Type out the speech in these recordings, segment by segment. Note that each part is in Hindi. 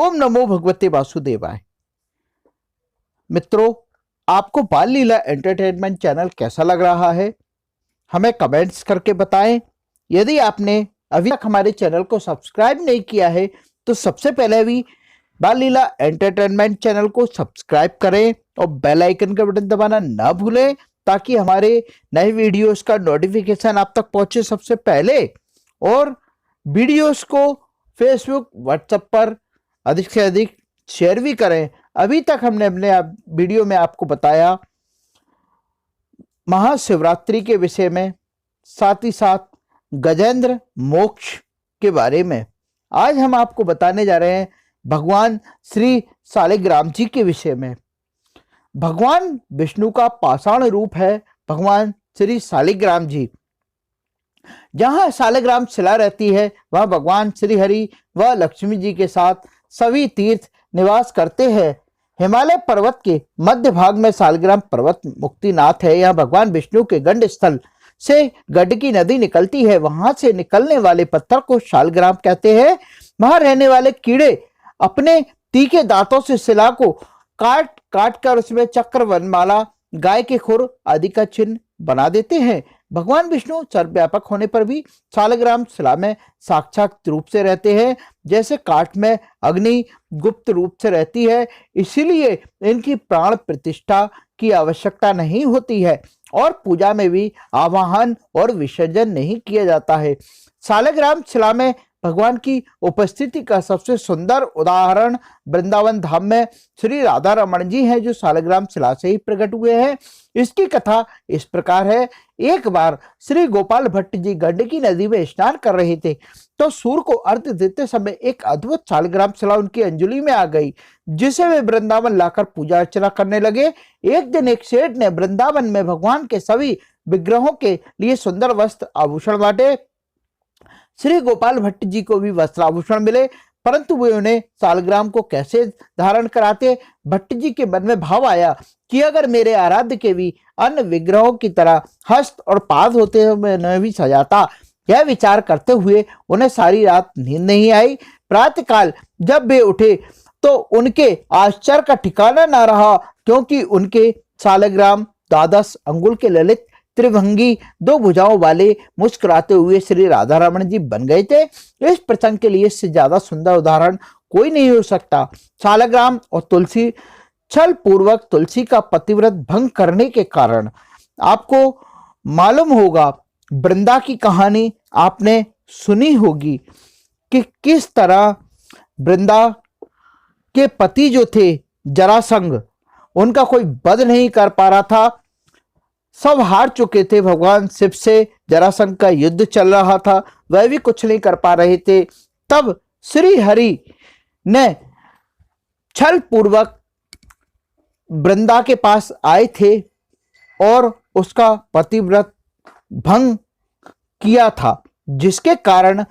ओम नमो भगवते वासुदेवाय। मित्रों, आपको बाल लीला एंटरटेनमेंट चैनल कैसा लग रहा है, हमें कमेंट्स करके बताएं। यदि आपने अभी तक हमारे चैनल को सब्सक्राइब नहीं किया है तो सबसे पहले भी बाल लीला एंटरटेनमेंट चैनल को सब्सक्राइब करें और बेल आइकन का बटन दबाना ना भूलें, ताकि हमारे नए वीडियोस का नोटिफिकेशन आप तक पहुंचे सबसे पहले। और वीडियोस को फेसबुक, व्हाट्सएप पर अधिक से अधिक शेयर भी करें। अभी तक हमने अपने वीडियो में आपको बताया महाशिवरात्रि के विषय में, साथ ही साथ गजेंद्र मोक्ष के बारे में। आज हम आपको बताने जा रहे हैं भगवान श्री सालिग्राम जी के विषय में। भगवान विष्णु का पाषाण रूप है भगवान श्री सालिग्राम जी। जहां सालिग्राम शिला रहती है वह भगवान श्री हरि व लक्ष्मी जी के साथ सभी तीर्थ निवास करते हैं। हिमालय पर्वत के मध्य भाग में सालिग्राम पर्वत मुक्तिनाथ है। यह भगवान विष्णु के गंड स्थल से गंडकी नदी निकलती है। वहां से निकलने वाले पत्थर को सालिग्राम कहते हैं। वहां रहने वाले कीड़े अपने तीखे दांतों से शिला को काट काट कर उसमें चक्र, वनमाला, गाय के खुर आदि का चिन्ह बना देते हैं। भगवान विष्णु सर्वव्यापक होने पर भी सालिग्राम शिला में साक्षात रूप से रहते हैं, जैसे काठ में अग्नि गुप्त रूप से रहती है। इसीलिए इनकी प्राण प्रतिष्ठा की आवश्यकता नहीं होती है और पूजा में भी आवाहन और विसर्जन नहीं किया जाता है। सालिग्राम शिला में भगवान की उपस्थिति का सबसे सुंदर उदाहरण वृंदावन धाम में श्री राधा रमण जी हैं, जो सालिग्राम शिला से ही प्रकट हुए हैं। इसकी कथा इस प्रकार है। एक बार श्री गोपाल भट्ट जी गंडकी नदी में स्नान कर रहे थे तो सूर्य को अर्घ्य देते समय एक अद्भुत सालिग्राम शिला उनकी अंजलि में आ गई, जिसे वे वृंदावन लाकर पूजा अर्चना करने लगे। एक दिन एक सेठ ने वृंदावन में भगवान के सभी विग्रहों के लिए सुंदर वस्त्र आभूषण बांटे। श्री गोपाल भट्ट जी को भी वस्त्राभूषण मिले, परंतु वे उन्हें सालिग्राम को कैसे धारण कराते। भट्ट जी के मन में भाव आया कि अगर मेरे आराध्य के भी अन्य विग्रहों की तरह हस्त और पाद होते तो मैं उन्हें भी सजाता। यह विचार करते हुए उन्हें सारी रात नींद नहीं आई। प्रातःकाल जब वे उठे तो उनके आश्चर्य का ठिकाना न रहा, क्योंकि उनके सालिग्राम द्वादश अंगुल के ललित त्रिभंगी दो भुजाओं वाले मुस्कुराते हुए श्री राधा रमण जी बन गए थे। इस प्रसंग के लिए इससे ज्यादा सुंदर उदाहरण कोई नहीं हो सकता। सालिग्राम और तुलसी छल पूर्वक तुलसी का पतिव्रत भंग करने के कारण, आपको मालूम होगा वृंदा की कहानी आपने सुनी होगी कि किस तरह वृंदा के पति जो थे जरासंध, उनका कोई वध नहीं कर पा रहा था। सब हार चुके थे। भगवान शिव से जरासंध का युद्ध चल रहा था, वह भी कुछ नहीं कर पा रहे थे। तब श्री हरि ने छल पूर्वक वृंदा के पास आए थे और उसका पतिव्रत भंग किया था, जिसके कारण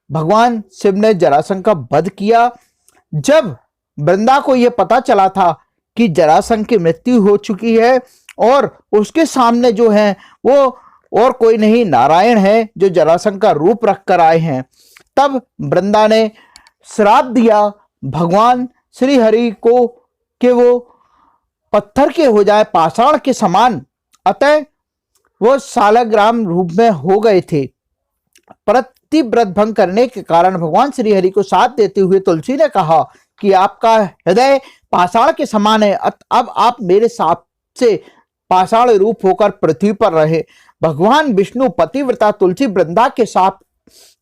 भगवान शिव ने जरासंध का वध किया। जब वृंदा को यह पता चला था कि जरासंध की मृत्यु हो चुकी है और उसके सामने जो है वो और कोई नहीं नारायण है, जो जरासंध का रूप रख कर आए हैं, तब वृंदा ने श्राप दिया भगवान श्री हरि को कि वो पत्थर के हो जाए, पाषाण के समान। अतः वो सालिग्राम रूप में हो गए थे। पतिव्रत भंग करने के कारण भगवान श्री हरि को साथ देते हुए तुलसी ने कहा कि आपका हृदय पाषाण के समान है, अब आप मेरे साथ से पाषाण रूप होकर पृथ्वी पर रहे। भगवान विष्णु पतिव्रता तुलसी वृंदा के साथ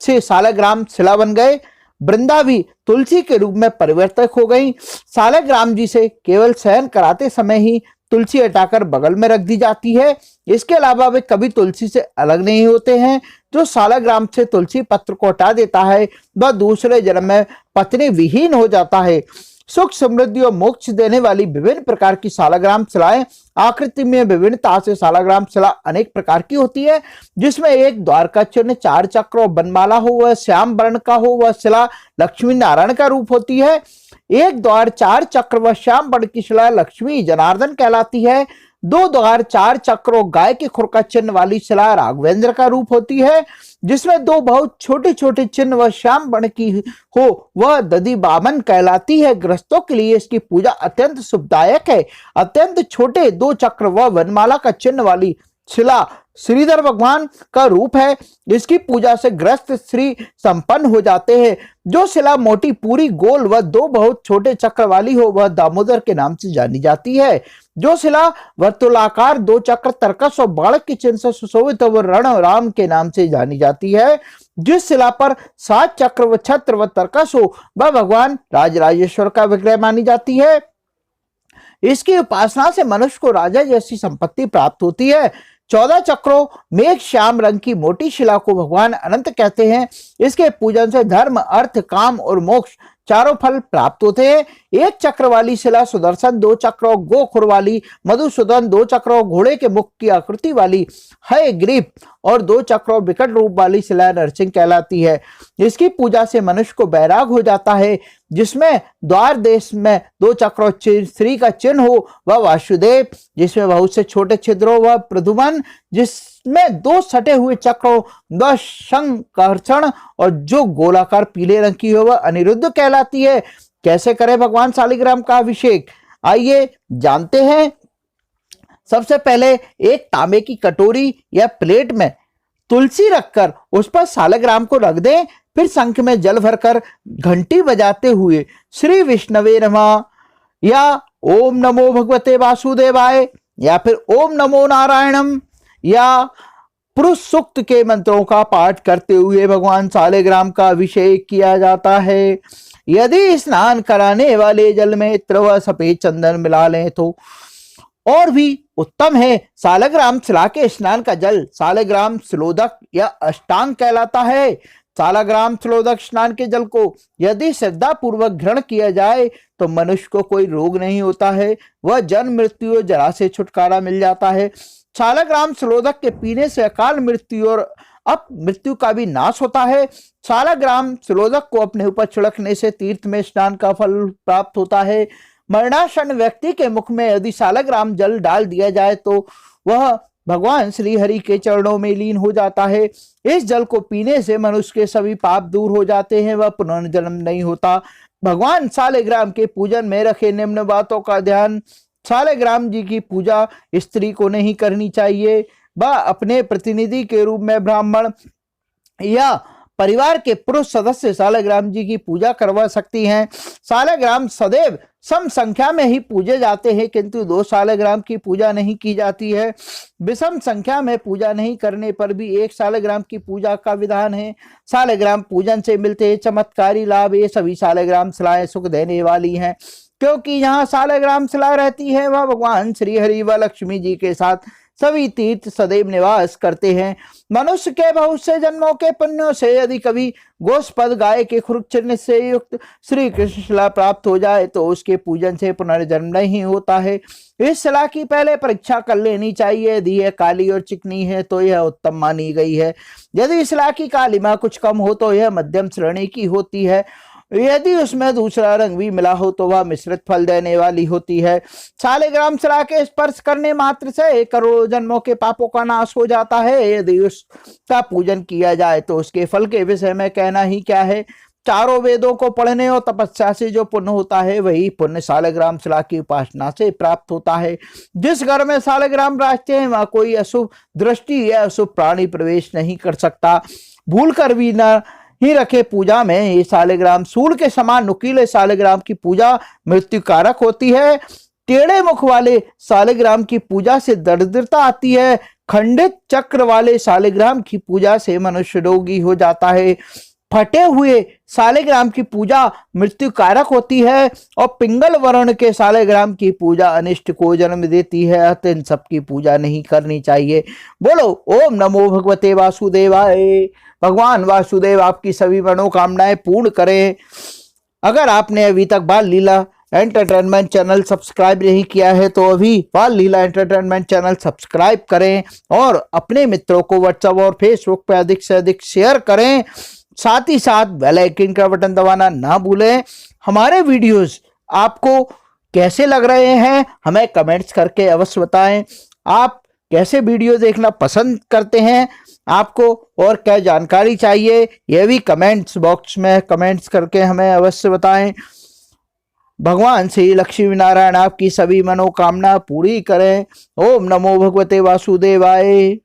से सालिग्राम शिला बन गए। वृंदा भी तुलसी के रूप में परिवर्तित हो गई। सालिग्राम जी से केवल शयन कराते समय ही तुलसी हटाकर बगल में रख दी जाती है। इसके अलावा वे कभी तुलसी से अलग नहीं होते हैं। जो सालिग्राम से तुलसी पत्र को हटा देता है वह दूसरे जन्म में पत्नी विहीन हो जाता है। सुख, समृद्धि और मोक्ष देने वाली विभिन्न प्रकार की सालिग्राम शिलाएं आकृति में विभिन्नता से सालिग्राम शिला अनेक प्रकार की होती है, जिसमें एक द्वार का चिन्ह, चार चक्र और बनमाला हो, वह श्याम वर्ण का हो, वह शिला लक्ष्मी नारायण का रूप होती है। एक द्वार, चार चक्र व श्याम वर्ण की शिला लक्ष्मी जनार्दन कहलाती है। दो द्वार 4 चक्रों गाय के खुर का चिन्ह वाली शिला राघवेंद्र का रूप होती है, जिसमें दो बहुत छोटे छोटे चिन्ह व श्याम वर्ण की हो वह दधि बामन कहलाती है। गृहस्थों के लिए इसकी पूजा अत्यंत शुभदायक है। अत्यंत छोटे 2 चक्र व वनमाला का चिन्ह वाली शिला श्रीधर भगवान का रूप है। इसकी पूजा से ग्रस्त श्री संपन्न हो जाते हैं। जो शिला मोटी पूरी गोल व 2 बहुत छोटे चक्र वाली हो वह दामोदर के नाम से जानी जाती है। जो शिला वर्तुलाकार 2 चक्र तरकस और बाड़क के चिन्ह से सुशोभित व रण राम के नाम से जानी जाती है। जिस शिला पर 7 चक्र व छत्र व तरकस हो वह भगवान राजराजेश्वर का विग्रह मानी जाती है। इसकी उपासना से मनुष्य को राजा जैसी संपत्ति प्राप्त होती है। 14 चक्रों मेघ श्याम रंग की मोटी शिला को भगवान अनंत कहते हैं। इसके पूजन से धर्म, अर्थ, काम और मोक्ष चारों फल प्राप्त होते हैं। 1 चक्र वाली शिला सुदर्शन, 2 चक्रों गोखुर वाली मधुसूदन, 2 चक्रों घोड़े के मुख की आकृति वाली हयग्रीव और 2 चक्रों विकट रूप वाली शिला नरसिंह कहलाती है। इसकी पूजा से मनुष्य को वैराग हो जाता है। जिसमें द्वार देश में 2 चक्रों श्री का चिन्ह हो वह वासुदेव, जिसमें बहुत से छोटे छिद्रों वह प्रद्युम्न, जिसमें 2 सटे हुए चक्रों व शंकर्षण और जो गोलाकार पीले रंग की हो वह अनिरुद्ध कहलाती है। कैसे करें भगवान शालिग्राम का अभिषेक, आइए जानते हैं। सबसे पहले एक तांबे की कटोरी या प्लेट में तुलसी रखकर उस पर शालिग्राम को रख दें। फिर शंख में जल भरकर घंटी बजाते हुए श्री विष्णवे नमः या ओम नमो भगवते वासुदेवाय या फिर ओम नमो नारायणम या पुरुष सूक्त के मंत्रों का पाठ करते हुए भगवान शालिग्राम का अभिषेक किया जाता है। यदि स्नान कराने वाले जल में इत्र व सफेद चंदन मिला लें तो और भी उत्तम है। शालिग्राम शिला के स्नान का जल शालिग्राम शिलोदक या अष्टांग कहलाता है। शालिग्राम शिलोदक स्नान के जल को यदि श्रद्धा पूर्वक ग्रहण किया जाए तो मनुष्य को कोई रोग नहीं होता है, वह जन्म मृत्यु और जरा से छुटकारा मिल जाता है। शालिग्राम शिलोदक के पीने से अकाल मृत्यु और अपमृत्यु का भी नाश होता है। शालिग्राम शिलोदक को अपने ऊपर छिड़कने से तीर्थ में स्नान का फल प्राप्त होता है। मरणासन व्यक्ति के मुख में यदि शालिग्राम जल डाल दिया जाए तो वह भगवान श्री हरि के चरणों में लीन हो जाता है। इस जल को पीने से मनुष्य के सभी पाप दूर हो जाते हैं, वह पुनर्जन्म नहीं होता। भगवान शालिग्राम के पूजन में रखे निम्न बातों का ध्यान। शालिग्राम जी की पूजा स्त्री को नहीं करनी चाहिए। वह अपने प्रतिनिधि के रूप में ब्राह्मण या परिवार के पुरुष सदस्य शालिग्राम जी की पूजा करवा सकती हैं। शालिग्राम सदैव सम संख्या में ही पूजे जाते हैं, किंतु 2 शालिग्राम की पूजा नहीं की जाती है। विषम संख्या में पूजा नहीं करने पर भी 1 शालिग्राम की पूजा का विधान है। शालिग्राम पूजन से मिलते चमत्कारी लाभ, ये सभी शालिग्राम शिलाएं सुख देने वाली हैं, क्योंकि यहाँ शालिग्राम शिला रहती है वह भगवान श्री हरि व लक्ष्मी जी के साथ सभी तीर्थ सदैव निवास करते हैं। मनुष्य के बहुत से जन्मों के पुण्यों से यदि कभी गोस्पद गाय के खुर चिन्ह से युक्त श्री कृष्ण शिला प्राप्त हो जाए तो उसके पूजन से पुनर्जन्म नहीं होता है। इस शिला की पहले परीक्षा कर लेनी चाहिए। यदि यह काली और चिकनी है तो यह उत्तम मानी गई है। यदि शिला की कालिमा कुछ कम हो तो यह मध्यम श्रेणी की होती है। यदि उसमें दूसरा रंग भी मिला हो तो वह मिश्रित फल देने वाली होती है। शालिग्राम शिला के स्पर्श करने मात्र से करोड़ों जन्मों के पापों का नाश हो जाता है। यदि उसका पूजन किया जाए तो उसके फल के विषय में कहना ही क्या है। चारों वेदों को पढ़ने और तपस्या से जो पुण्य होता है वही पुण्य शालिग्राम शिला की उपासना से प्राप्त होता है। जिस घर में शालिग्राम राखते हैं वहां कोई अशुभ दृष्टि या अशुभ प्राणी प्रवेश नहीं कर सकता। भूल कर भी न ही रखे पूजा में ये शालिग्राम सूल के समान नुकीले शालिग्राम की पूजा मृत्यु कारक होती है। टेढ़े मुख वाले शालिग्राम की पूजा से दरिद्रता आती है। खंडित चक्र वाले शालिग्राम की पूजा से मनुष्य रोगी हो जाता है। फटे हुए शालिग्राम की पूजा मृत्यु कारक होती है और पिंगल वर्ण के शालिग्राम की पूजा अनिष्ट को जन्म देती है। अतः इन सब की पूजा नहीं करनी चाहिए। बोलो ओम नमो भगवते वासुदेवाय। भगवान वासुदेव आपकी सभी मनोकामनाएं पूर्ण करें। अगर आपने अभी तक बाल लीला एंटरटेनमेंट चैनल सब्सक्राइब नहीं किया है तो अभी बाल लीला एंटरटेनमेंट चैनल सब्सक्राइब करें और अपने मित्रों को व्हाट्सएप और फेसबुक पर अधिक से अधिक शेयर करें। साथ ही साथ बेल आइकन का बटन दबाना ना भूलें। हमारे वीडियोस आपको कैसे लग रहे हैं हमें कमेंट्स करके अवश्य बताएं। आप कैसे वीडियो देखना पसंद करते हैं, आपको और क्या जानकारी चाहिए, यह भी कमेंट्स बॉक्स में कमेंट्स करके हमें अवश्य बताएं। भगवान श्री लक्ष्मी नारायण आपकी सभी मनोकामना पूरी करें। ओम नमो भगवते वासुदेवाय।